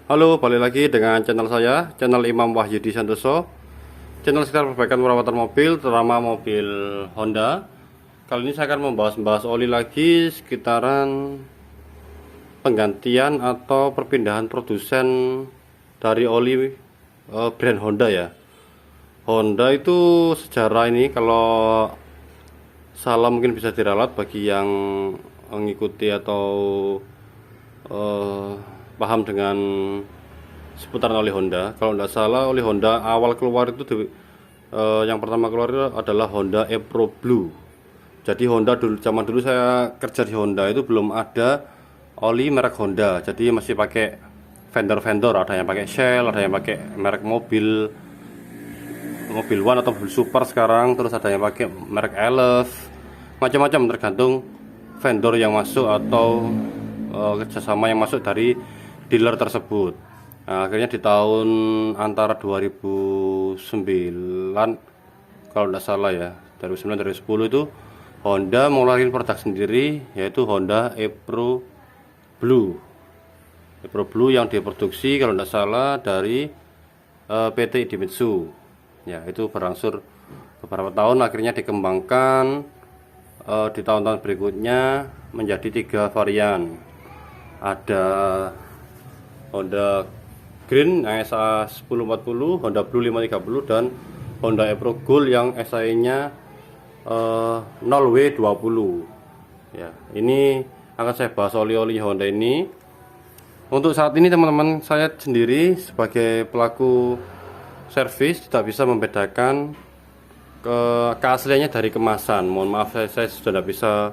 Halo, balik lagi dengan channel saya, channel Imam Wahyudi Santoso. Channel sekitar perbaikan perawatan mobil, terutama mobil Honda. Kali ini saya akan membahas oli lagi sekitaran penggantian atau perpindahan produsen dari oli brand Honda ya. Honda itu sejarah ini kalau salah mungkin bisa diralat bagi yang mengikuti atau paham dengan seputaran oli Honda. Kalau tidak salah oli Honda awal keluar itu yang pertama keluar itu adalah Honda e-Pro Blue. Jadi Honda dulu, zaman dulu saya kerja di Honda itu belum ada oli merek Honda. Jadi masih pakai vendor-vendor, ada yang pakai Shell, ada yang pakai merek mobil One atau mobil Super sekarang, terus ada yang pakai merek Elf, macam-macam tergantung vendor yang masuk atau kerjasama yang masuk dari dealer tersebut. Nah, akhirnya di tahun antara 2009 kalau tidak salah ya, 2009-2010 itu Honda mengeluarkan produk sendiri, yaitu Honda e-Pro Blue. e-Pro Blue yang diproduksi kalau tidak salah dari PT Idemitsu. Ya, itu berangsur beberapa tahun, akhirnya dikembangkan di tahun-tahun berikutnya menjadi 3 varian. Ada Honda Green yang SA 1040, Honda Blue 530, dan Honda e-Pro Gold yang SAE-nya 0W20. Ya, ini akan saya bahas oli-oli Honda ini. Untuk saat ini teman-teman, saya sendiri sebagai pelaku servis tidak bisa membedakan keasliannya dari kemasan. Mohon maaf, saya sudah tidak bisa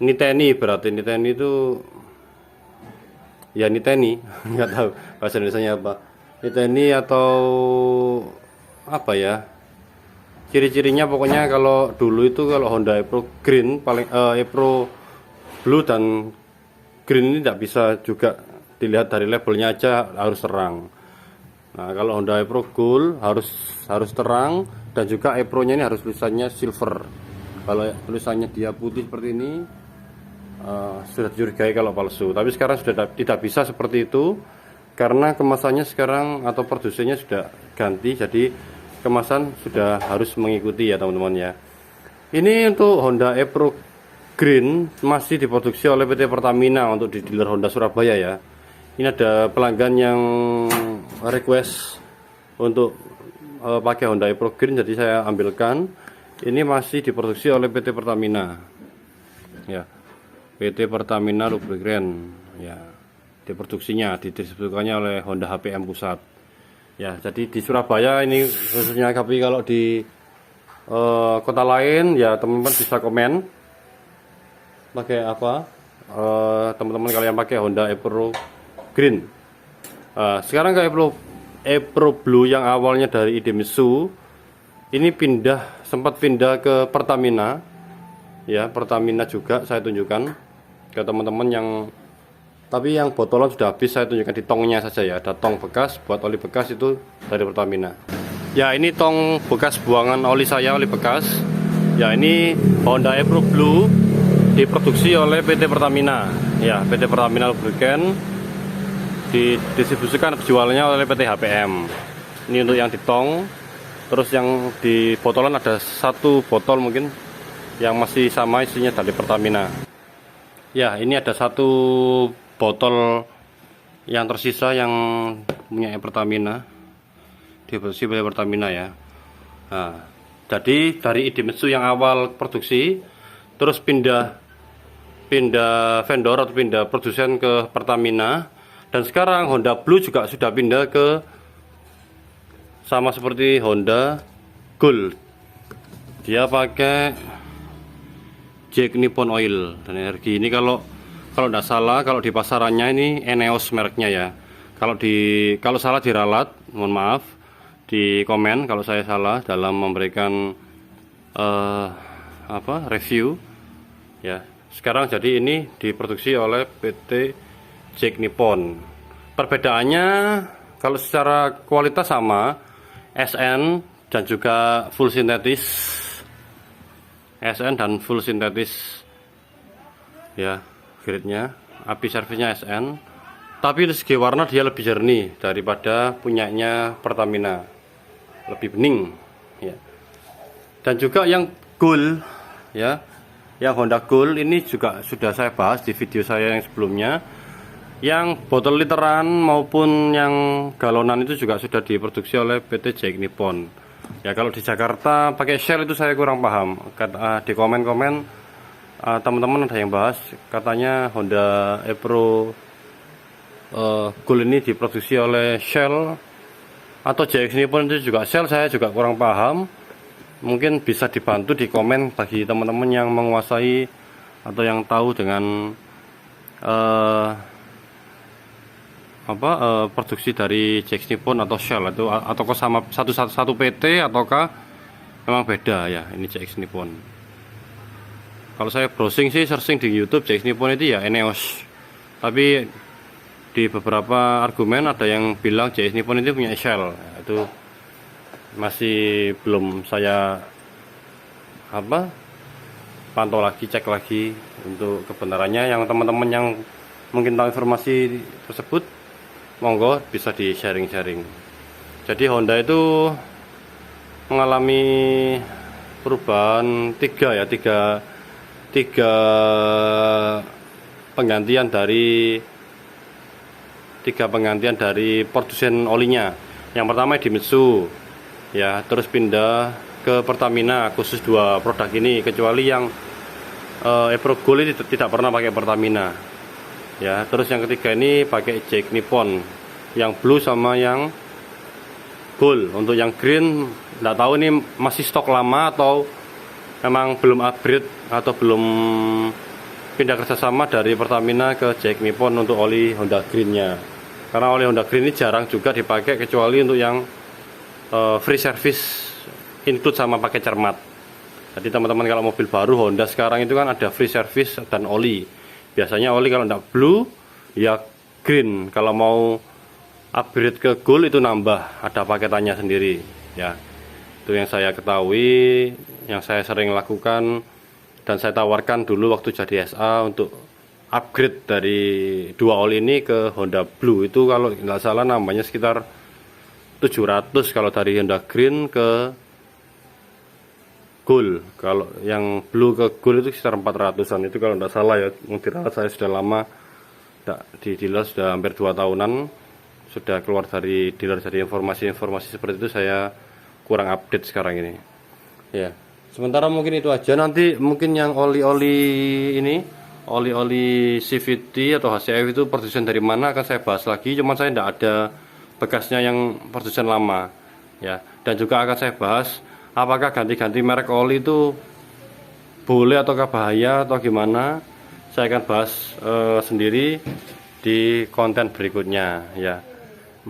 niteni. Berarti niteni itu ya niteni nggak tahu bahasa Indonesianya apa, niteni atau apa ya, ciri-cirinya pokoknya. Kalau dulu itu kalau Honda e-Pro Green paling e-Pro Blue dan Green ini tidak bisa juga dilihat dari labelnya aja, harus terang. Nah, kalau Honda e-Pro Gold harus terang, dan juga e-Pro nya ini harus tulisannya silver. Kalau tulisannya dia putih seperti ini sudah dicurigai kalau palsu. Tapi sekarang sudah tidak bisa seperti itu, karena kemasannya sekarang atau produsennya sudah ganti, jadi kemasan sudah harus mengikuti ya teman-teman ya. Ini untuk Honda e-Pro Green masih diproduksi oleh PT Pertamina untuk di dealer Honda Surabaya ya. Ini ada pelanggan yang request untuk pakai Honda e-Pro Green, jadi saya ambilkan. Ini masih diproduksi oleh PT Pertamina ya, PT Pertamina Lubricant ya, diproduksinya didistribusikannya oleh Honda HPM Pusat ya. Jadi di Surabaya ini khususnya, tapi kalau di kota lain ya teman-teman bisa komen pakai apa, teman-teman kalau yang pakai Honda e-Pro Green. Sekarang ke e-Pro Blue yang awalnya dari Idemitsu, ini sempat pindah ke Pertamina ya. Pertamina juga saya tunjukkan ke teman-teman tapi yang botolan sudah habis, saya tunjukkan di tongnya saja ya. Ada tong bekas buat oli bekas, itu dari Pertamina ya. Ini tong bekas buangan oli saya, oli bekas ya. Ini Honda e-Pro Blue diproduksi oleh PT Pertamina ya, PT Pertamina Lubricant, didistribusikan jualnya oleh PT HPM. Ini untuk yang di tong. Terus yang di botolan ada 1 botol mungkin yang masih sama isinya dari Pertamina ya. Ini ada 1 botol yang tersisa yang punya Pertamina, diproduksi oleh Pertamina ya. Nah, jadi dari Idemitsu yang awal produksi, terus pindah vendor atau pindah produsen ke Pertamina, dan sekarang Honda Blue juga sudah pindah ke, sama seperti Honda Gold, dia pakai Jack Nippon Oil dan energi. Ini kalau tidak salah, kalau di pasarannya ini Eneos mereknya ya. Kalau salah diralat, mohon maaf di komen kalau saya salah dalam memberikan review ya. Sekarang jadi ini diproduksi oleh PT Jack Nippon. Perbedaannya kalau secara kualitas sama, SN dan juga full sintetis, SN dan full sintetis ya grade-nya. Api servisnya SN, Tapi dari segi warna dia lebih jernih daripada punyanya Pertamina, lebih bening ya. Dan juga yang Gold ya, yang Honda Gold ini juga sudah saya bahas di video saya yang sebelumnya. Yang botol literan maupun yang galonan itu juga sudah diproduksi oleh PT JX Nippon. Ya kalau di Jakarta pakai Shell itu saya kurang paham. Di komen-komen teman-teman ada yang bahas katanya Honda e-Pro Gold ini diproduksi oleh Shell atau JX Nippon itu juga Shell, saya juga kurang paham. Mungkin bisa dibantu di komen bagi teman-teman yang menguasai atau yang tahu dengan produksi dari JX Nippon atau Shell itu, atau sama satu PT ataukah memang beda ya ini JX Nippon. Kalau saya browsing sih, searching di YouTube JX Nippon itu ya Eneos, tapi di beberapa argumen ada yang bilang JX Nippon itu punya Shell. Itu masih belum saya pantau lagi, cek lagi untuk kebenarannya. Yang teman-teman yang mungkin tahu informasi tersebut, monggo bisa di sharing-sharing. Jadi Honda itu mengalami perubahan tiga penggantian dari produsen olinya. Yang pertama di Mitsu ya, terus pindah ke Pertamina, khusus 2 produk ini, kecuali yang e-Pro Gold ini tidak pernah pakai Pertamina ya. Terus yang ketiga ini pakai JX Nippon, yang blue sama yang gold. Untuk yang green nggak tahu ini masih stok lama atau memang belum upgrade atau belum pindah kerjasama dari Pertamina ke JX Nippon untuk oli Honda Green-nya. Karena oli Honda Green ini jarang juga dipakai, kecuali untuk yang free service include sama pakai cermat. Jadi teman-teman kalau mobil baru Honda sekarang itu kan ada free service dan oli. Biasanya oli kalau tidak blue ya green, kalau mau upgrade ke gold itu nambah, ada paketannya sendiri ya. Itu yang saya ketahui, yang saya sering lakukan dan saya tawarkan dulu waktu jadi SA untuk upgrade dari 2 oli ini ke Honda Blue. Itu kalau nggak salah namanya sekitar 700 kalau dari Honda Green ke Gold. Kalau yang Blue ke Gold itu sekitar 400-an. Itu kalau nggak salah ya, mungkin saya sudah lama di dealer, sudah hampir 2 tahunan sudah keluar dari dealer. Jadi informasi-informasi seperti itu saya kurang update sekarang ini ya. Sementara mungkin itu aja. Nanti mungkin yang oli-oli ini, oli-oli CVT atau HCF itu produsen dari mana akan saya bahas lagi. Cuman saya tidak ada bekasnya yang produsen lama ya. Dan juga akan saya bahas apakah ganti-ganti merek oli itu boleh ataukah bahaya atau gimana. Saya akan bahas sendiri di konten berikutnya ya.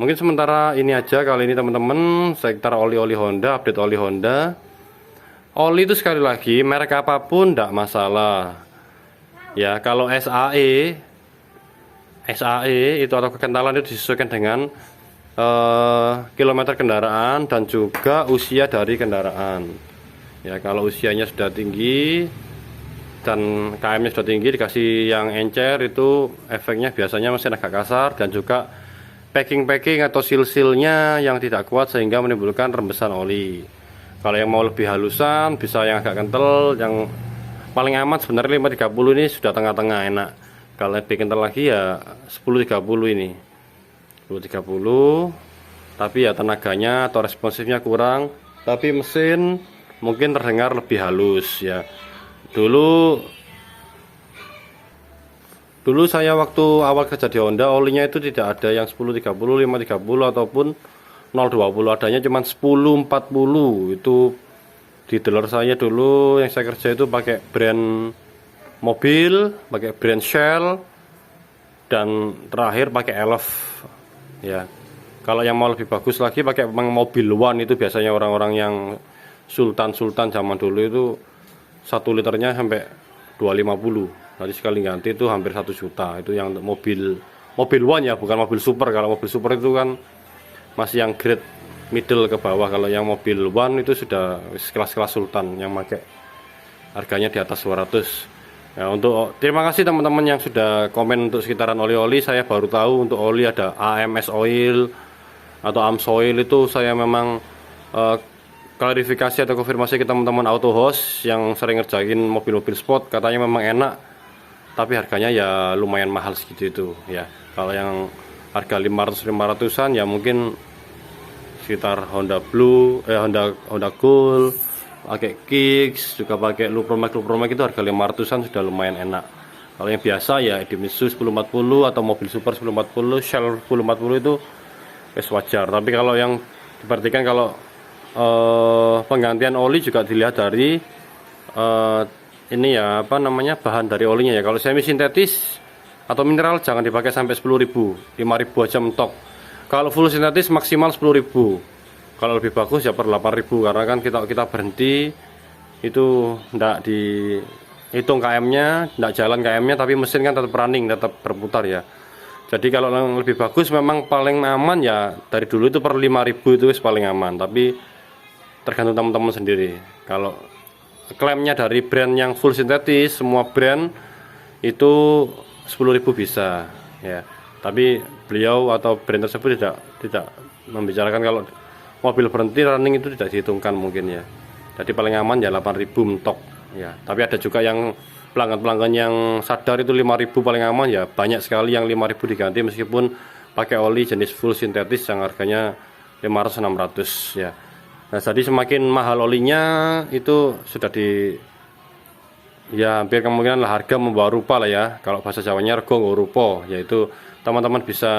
Mungkin sementara ini aja kali ini teman-teman, sekitar oli-oli Honda, update oli Honda. Oli itu sekali lagi merek apapun tidak masalah ya. Kalau SAE itu atau kekentalan itu disesuaikan dengan kilometer kendaraan dan juga usia dari kendaraan ya. Kalau usianya sudah tinggi dan KM-nya sudah tinggi, dikasih yang encer, itu efeknya biasanya masih agak kasar, dan juga packing atau seal-sealnya yang tidak kuat sehingga menimbulkan rembesan oli. Kalau yang mau lebih halusan bisa yang agak kental. Yang paling aman sebenarnya 530 ini sudah tengah-tengah enak. Kalau lebih kental lagi ya 1030 ini, 1030, tapi ya tenaganya atau responsifnya kurang, tapi mesin mungkin terdengar lebih halus ya. Dulu saya waktu awal kerja di Honda, olinya itu tidak ada yang 1030, 530 ataupun 020, adanya cuma 1040. Itu di dealer saya dulu yang saya kerja itu pakai brand mobil, pakai brand Shell, dan terakhir pakai Elf ya. Kalau yang mau lebih bagus lagi pakai mobil One, itu biasanya orang-orang yang sultan zaman dulu itu 1 liternya sampai 250. Nanti sekali ganti itu hampir 1 juta. Itu yang mobil One ya, bukan mobil super. Kalau mobil super itu kan masih yang grade middle ke bawah. Kalau yang mobil One itu sudah kelas-kelas sultan yang pakai harganya di atas 200. Ya, untuk terima kasih teman-teman yang sudah komen untuk sekitaran oli-oli. Saya baru tahu untuk oli ada AMS oil atau AMS oil, itu saya memang klarifikasi atau konfirmasi ke teman-teman auto host yang sering ngerjain mobil-mobil sport, katanya memang enak, tapi harganya ya lumayan mahal segitu itu ya. Kalau yang harga 500-500an ya mungkin sekitar Honda Blue, Honda Gold, pakai Kicks, juga pakai Lupromax itu harga 500an sudah lumayan enak. Kalau yang biasa ya Idemitsu 1040 atau mobil super 1040, Shell 1040 itu wajar. Tapi kalau yang diperhatikan, kalau penggantian oli juga dilihat dari ini ya, apa namanya, bahan dari olinya ya. Kalau semi sintetis atau mineral jangan dipakai sampai 10.000, 5.000 aja mentok. Kalau full sintetis maksimal 10.000. Kalau lebih bagus ya per 8.000, karena kan kita berhenti itu ndak dihitung KM-nya, ndak jalan KM-nya, tapi mesin kan tetap running, tetap berputar ya. Jadi kalau yang lebih bagus memang paling aman ya dari dulu itu per 5.000 itu paling aman, tapi tergantung teman-teman sendiri. Kalau klaimnya dari brand yang full sintetis, semua brand itu 10.000 bisa ya. Tapi beliau atau brand tersebut tidak membicarakan kalau mobil berhenti running itu tidak dihitungkan mungkin ya. Jadi paling aman ya 8.000 mentok ya. Tapi ada juga yang pelanggan-pelanggan yang sadar itu 5.000 paling aman ya. Banyak sekali yang 5.000 diganti meskipun pakai oli jenis full sintetis yang harganya 500-600 ya. Nah, jadi semakin mahal olinya itu sudah ya hampir kemungkinan lah harga membawa rupa lah ya. Kalau bahasa Jawanya rego nggo rupa, yaitu teman-teman bisa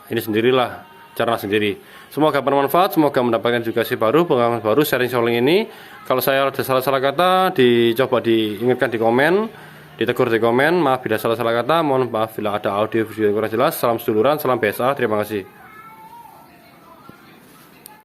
ini sendirilah, cara sendiri. Semoga bermanfaat, semoga mendapatkan edukasi baru, pengalaman baru, sharing ini. Kalau saya ada salah-salah kata, dicoba diingatkan di komen, ditegur di komen. Maaf bila salah-salah kata, mohon maaf bila ada audio video yang kurang jelas. Salam seduluran, salam BSA, terima kasih.